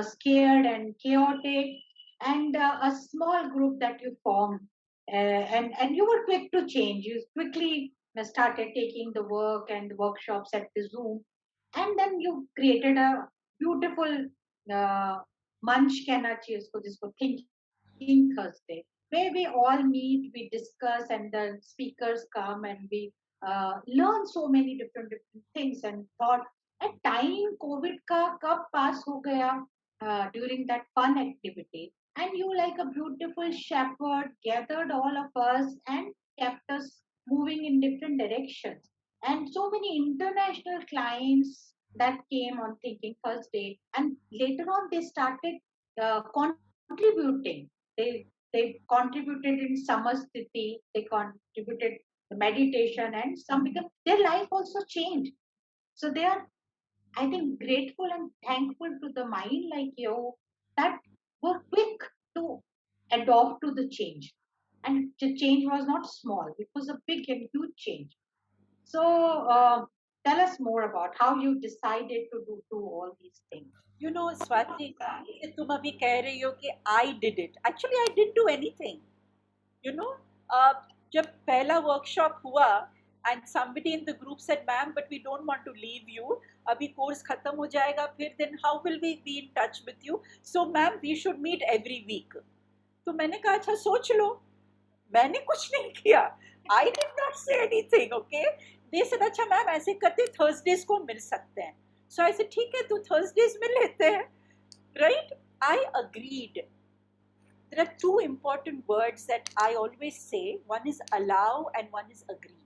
scared and chaotic, and a small group that you formed, and you were quick to change. You quickly started taking the work and workshops at the Zoom, and then you created a beautiful uh, munch कहना चाहिए उसको जिसको thinking Thursday, where we all meet, we discuss, and the speakers come and we learn so many different things and thought. At time COVID ka kab pass ho gaya during that fun activity, and you like a beautiful shepherd gathered all of us and kept us moving in different directions. And so many international clients that came on Thinking Thursday, and later on they started contributing. They contributed in Samasthiti, they contributed the meditation, and some become their life also changed. So they are, I think, grateful and thankful to the mind like you that were quick to adopt to the change. And the change was not small, it was a big and huge change. So tell us more about how you decided to do all these things. Swati, जैसे तुम अभी कह रही हो कि I did it, actually I didn't do anything. You know जब पहला workshop हुआ and somebody in the group said, ma'am but we don't want to leave you, अभी कोर्स खत्म हो जाएगा फिर then how will we be in touch with you, so ma'am we should meet every week. तो मैंने कहा अच्छा सोच लो. मैंने कुछ नहीं किया. I did not say anything. Okay, they said अच्छा मैम ऐसे करते थर्सडेज को मिल सकते हैं. सो आई सेड ठीक है तो थर्सडेज मिल लेते हैं, right. I agreed. There are two important words that I always say. One is allow and one is agree.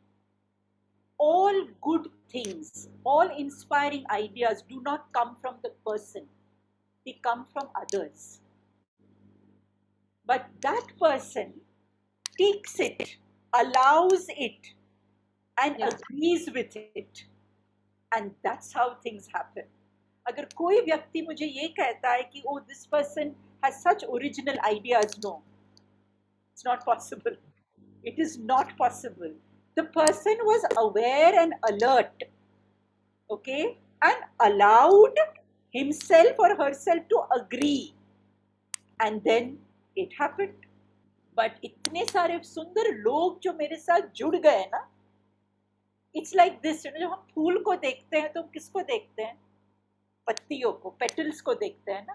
All good things, all inspiring ideas do not come from the person, they come from others. But that person takes it, allows it, and Yeah. agrees with it. And that's how things happen. अगर कोई व्यक्ति मुझे ये कहता है कि oh this person has such original ideas, no, it's not possible. It is not possible. The person was aware and alert, okay, and allowed himself or herself to agree, and then it happened. But इतने सारे सुंदर लोग जो मेरे साथ जुड़ गए ना, इट्स लाइक दिस. जब हम फूल को देखते हैं तो हम किसको देखते हैं? पत्तियों को, पेटल्स को देखते हैं ना,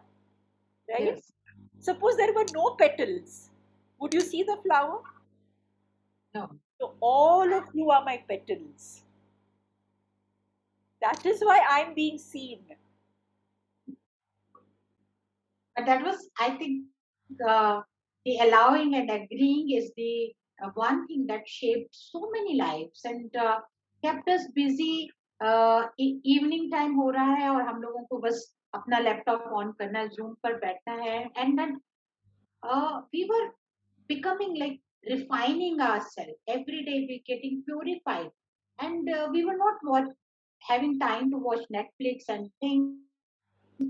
right. Yes. Suppose there were no petals, would you see the flower? No. So all of you are my petals. That is why I'm being seen. But that was, I think, the allowing and agreeing is the one thing that shaped so many lives and kept us busy. Evening time हो रहा है और हम लोगों को बस अपना laptop on करना है, जूम पर बैठना है, and then we were becoming like refining ourselves every day. We're getting purified, and we were not having time to watch Netflix and things,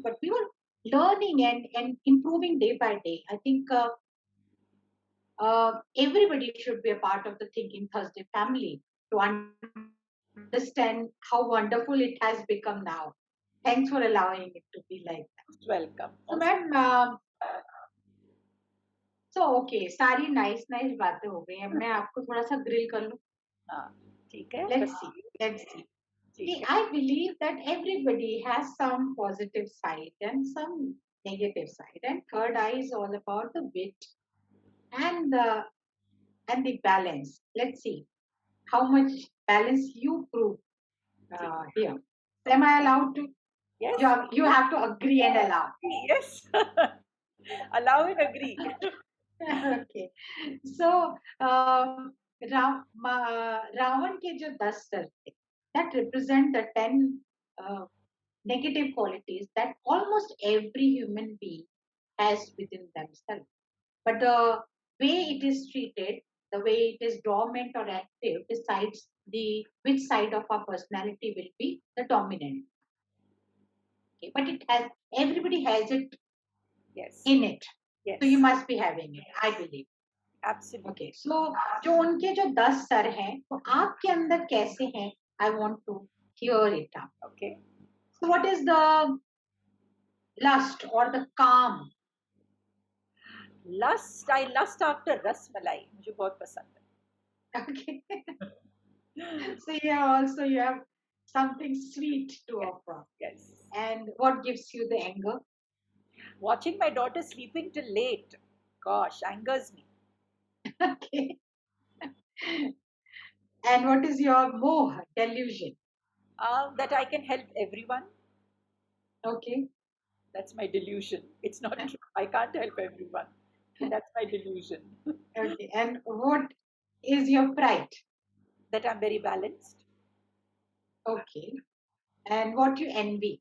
but we were learning and improving day by day. I think everybody should be a part of the Thinking Thursday family to understand how wonderful it has become now. Thanks for allowing it to be like that. Welcome. So, Most ma'am, so okay, सारी nice nice बातें हो गई। अब मैं आपको थोड़ा सा grill कर लूं। हाँ, ठीक है, लेट्स सी, बताइए। Let's see. See, ठीक है। I believe that everybody has some positive side and some negative side, and third eye is all about the wit and the balance. Let's see how much balance you prove ठीक। here. Am I allowed to? Yes. You have to agree and allow. Yes. Allow and agree. Okay. So, Ravan के जो 10 sir थे, that represent the 10 uh, negative qualities that almost every human being has within themselves. But the way it is treated, the way it is dormant or active, decides the which side of our personality will be the dominant. Okay, but it has everybody has it yes. in it, so yes. you must be having it, I believe. Absolutely. Okay, so जो उनके जो 10 sir हैं वो आपके अंदर कैसे हैं? I want to hear it out. Okay. So what is the lust और the kaam? Lust, I lust after rasmalai, मुझे बहुत पसंद ओके, है। so yeah, also you have something sweet to yes. offer. Yes. And what gives you the anger? Watching my daughter sleeping till late, gosh, angers me. Okay. And what is your moh, delusion? That I can help everyone, Okay. that's my delusion. It's not true. I can't help everyone, but that's my delusion. Okay. And what is your pride? That I'm very balanced. Okay. And what you envy?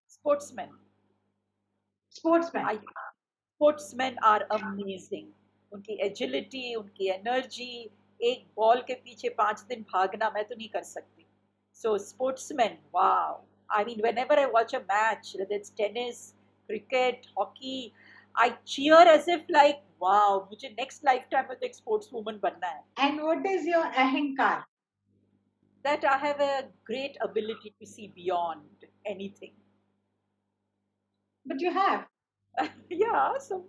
Sportsmen. Sportsman. I Sportsmen are amazing. उनकी agility, उनकी energy, एक ball के पीछे 5 दिन भागना मैं तो नहीं कर सकती. So sportsmen, wow. I mean, whenever I watch a match, whether it's tennis, cricket, hockey, I cheer as if like, wow, मुझे next lifetime में तो एक sports woman बनना है. And what is your ahankar? That I have a great ability to see beyond anything. But you have. Yeah, so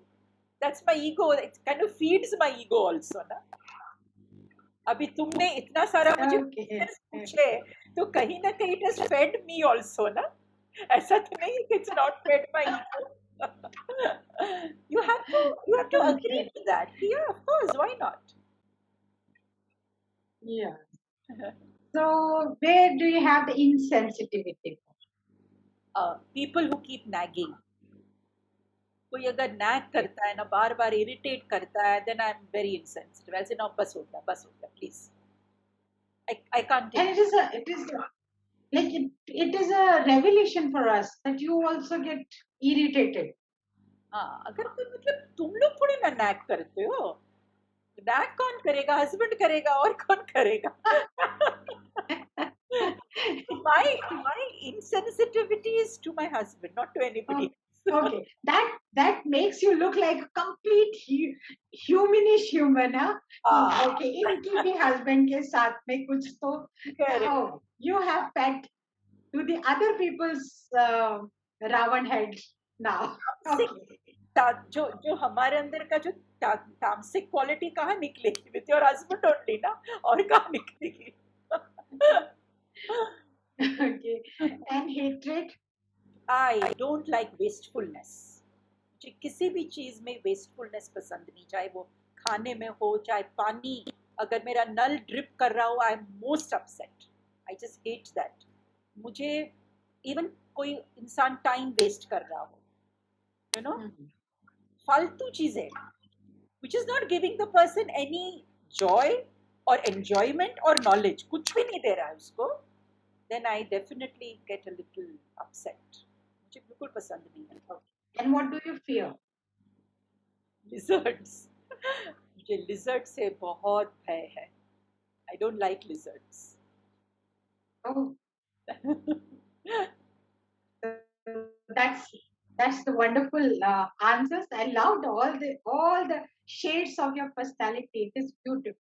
that's my ego. It kind of feeds my ego also, na. अभी तुमने इतना सारा मुझे Okay. Questions पूछे, तो कहीं ना कहीं it has fed me also ना. ऐसा तो नहीं कि it's not fed my ego. You have to agree Okay. To that. Yeah of course, why not. Yeah. So where do you have the insensitivity? People who keep nagging. कोई अगर nag करता है ना, बार बार इरिटेट करता है, then I am very insensitive. ऐसे ना, बस हो गया please. I can't And take. it is a revelation for us that you also get irritated. हाँ, अगर कोई, मतलब तुम लोग थोड़ी ना नैग करते हो. नैग कौन करेगा? हस्बैंड करेगा, और कौन करेगा? My insensitivity is to my husband, not to Oh, anybody else. okay, that makes you look like a complete humanish human, huh? कि हाँ, okay, इनकी भी husband के साथ में कुछ तो, correct. oh, you have pet to the other people's Ravan head now. तामसिक, Okay. जो जो हमारे अंदर का जो तामसिक क्वालिटी कहाँ निकलेगी? विथ योर हस्बैंड ओनली ना, और कहाँ निकलेगी? Okay. And hatred. I don't like wastefulness. मुझे किसी भी चीज में वेस्टफुलनेस पसंद नहीं, चाहे वो खाने में हो, चाहे पानी. अगर मेरा नल ड्रिप कर रहा हो, I am most upset. I just hate that. मुझे इवन कोई इंसान टाइम वेस्ट कर रहा हो, यू नो, Mhm. फालतू चीजें, which is not giving the person any joy और एंजॉयमेंट और नॉलेज, कुछ भी नहीं दे रहा है उसको, then I definitely get a little upset. मुझे बिल्कुल पसंद नहीं है. Okay. And what do you fear? Lizards. मुझे लिजर्ड से बहुत भय है. आई don't like lizards. Oh, that's that's the wonderful answers. I loved all the shades of your personality. It is beautiful.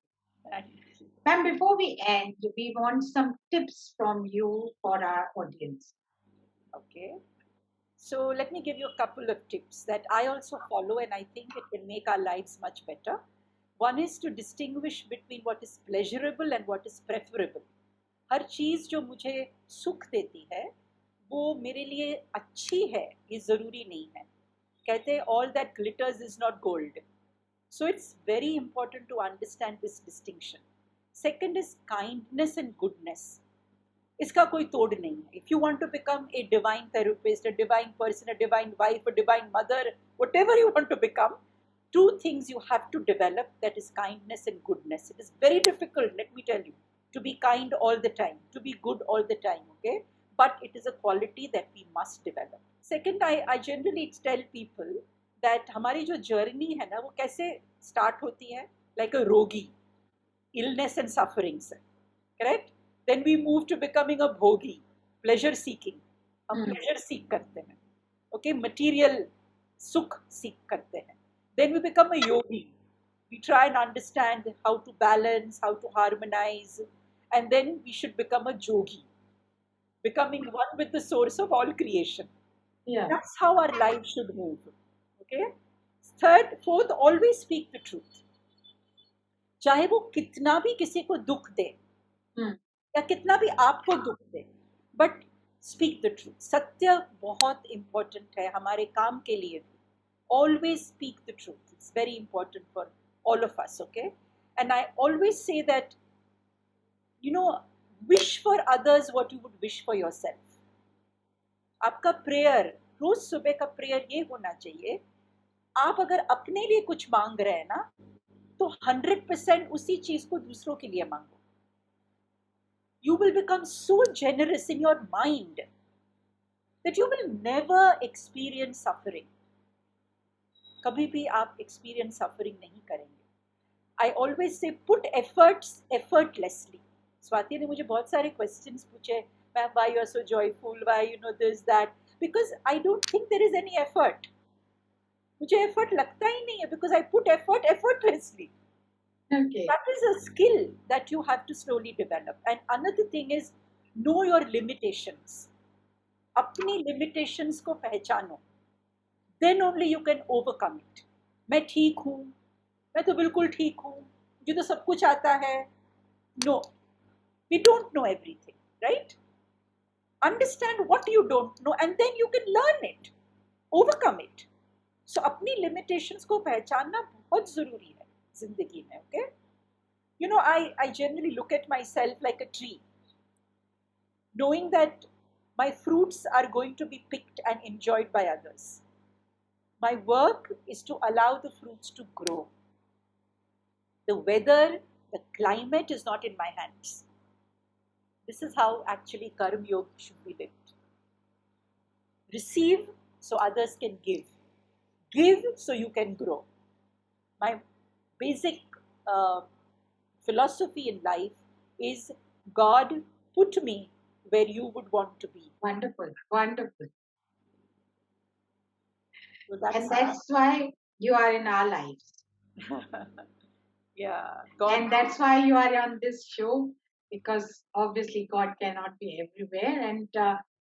Ma'am, before we end, we want some tips from you for our audience. Okay, So let me give you a couple of tips that I also follow, and I think it can make our lives much better. One is to distinguish between what is pleasurable and what is preferable. हर चीज़ जो मुझे सुख देती है वो मेरे लिए अच्छी है ये ज़रूरी नहीं है. कहते हैं all that glitters is not gold. So it's very important to understand this distinction. Second is kindness and goodness. इसका कोई तोड़ नहीं है. If you want to become a divine therapist, a divine person, a divine wife, a divine mother, whatever you want to become, two things you have to develop, that is kindness and goodness. It is very difficult, let me tell you, to be kind all the time, to be good all the time, okay? But it is a quality that we must develop. Second, I generally tell people that हमारी जो journey है ना वो कैसे start होती है, like a रोगी, illness and suffering से, correct? Then we move to becoming a bhogi, pleasure seeking. हम Hmm. pleasure seek करते हैं, okay? Material sukh seek करते हैं. Then we become a yogi. We try and understand how to balance, how to harmonize, and then we should become a yogi, becoming one with the source of all creation. Yeah. That's how our life should move. Okay? Third, fourth, always speak the truth. चाहे वो कितना भी किसी को दुख दे Hmm. या कितना भी आपको दुख दे, बट स्पीक द ट्रूथ. सत्य बहुत इंपॉर्टेंट है हमारे काम के लिए भी. Always speak the truth. It's very important for all of us, okay? And I always say that, you know, wish for others what you would wish for yourself. आपका prayer, रोज सुबह का प्रेयर ये होना चाहिए, आप अगर अपने लिए कुछ मांग रहे हैं ना तो 100% उसी चीज को दूसरों के लिए मांगो. You will become so generous in your mind that you will never experience suffering. कभी भी आप experience suffering नहीं करेंगे. I always say put efforts effortlessly. Swati ने मुझे बहुत सारे questions पूछे, ma'am why you are so joyful, why you know this that, because I don't think there is any effort. मुझे effort लगता ही नहीं है because I put effort effortlessly. Okay. That is a skill that you have to slowly develop. And another thing is know your limitations. अपनी limitations को पहचानो. Then only you can overcome it. मैं ठीक हूँ, मैं तो बिल्कुल ठीक हूँ, मुझे तो सब कुछ आता है. No, we don't know everything, right? Understand what you don't know and then you can learn it, overcome it. So अपनी limitations को पहचानना बहुत ज़रूरी है जिंदगी में, okay? You know, I generally look at myself like a tree, knowing that my fruits are going to be picked and enjoyed by others. My work is to allow the fruits to grow. The weather, the climate is not in my hands. This is how actually Karma Yoga should be lived. Receive so others can give. Give so you can grow. My basic philosophy in life is God put me where you would want to be. Wonderful. Wonderful. So And that's that's why you are in our lives. yeah, God. And that's why you are on this show, because obviously God cannot be everywhere. And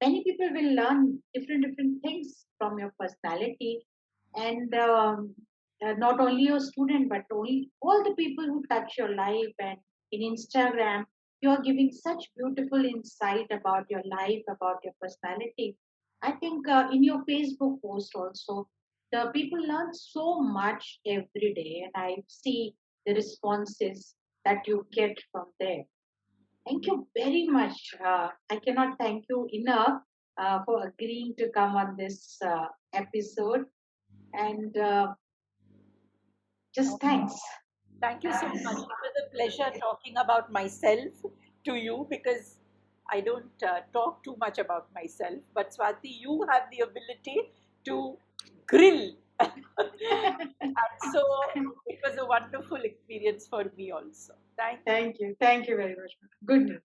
many people will learn different things from your personality. And not only your student, but only all the people who touch your life. And in Instagram, you are giving such beautiful insight about your life, about your personality. I think in your Facebook post also, the people learn so much every day, and I see the responses that you get from there. Thank you very much. I cannot thank you enough for agreeing to come on this episode, and just thanks. Thank you so much. It was a pleasure talking about myself to you because I don't talk too much about myself. But Swati, you have the ability to grill. And so it was a wonderful experience for me also. Thank you. Thank you. Thank you very much. Good news.